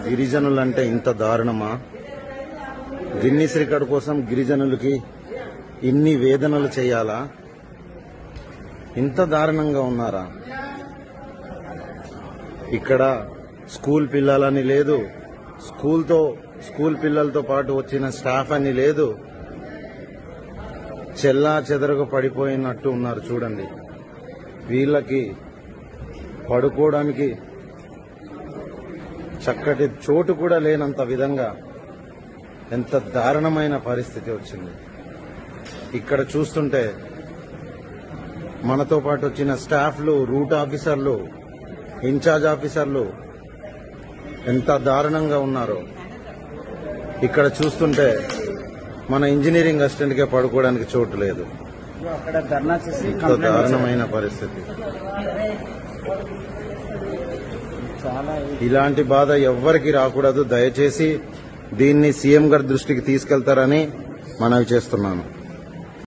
గిరిజనులంటే ఇంత దారుణమా? Guinness record కోసం గిరిజనులకి ఇన్ని వేదనలు చేయాలా? ఇంత దారుణంగా ఉన్నారా? ఇక్కడ స్కూల్ పిల్లలని లేదు, స్కూల్ పిల్లలతో పాటు వచ్చిన స్టాఫ్ అని లేదు, చెల్లా చెదరగా పడిపోయినట్టు ఉన్నారు. చూడండి, వీళ్ళకి పడుకోవడానికి చక్కటి చోటు కూడా లేనంత విధంగా ఎంత దారుణమైన పరిస్థితి వచ్చింది. ఇక్కడ చూస్తుంటే మనతో పాటు వచ్చిన స్టాఫ్లు, రూట్ ఆఫీసర్లు, ఇన్ఛార్జ్ ఆఫీసర్లు ఎంత దారుణంగా ఉన్నారో ఇక్కడ చూస్తుంటే మన ఇంజనీరింగ్ అసిస్టెంట్కే పడుకోవడానికి చోటు లేదు. ఎంత దారుణమైన పరిస్థితి. ఇలాంటి బాధ ఎవ్వరికి రాకూడదు. దయచేసి దీన్ని సీఎం గారి దృష్టికి తీసుకెళ్తారని మనవి చేస్తున్నాను.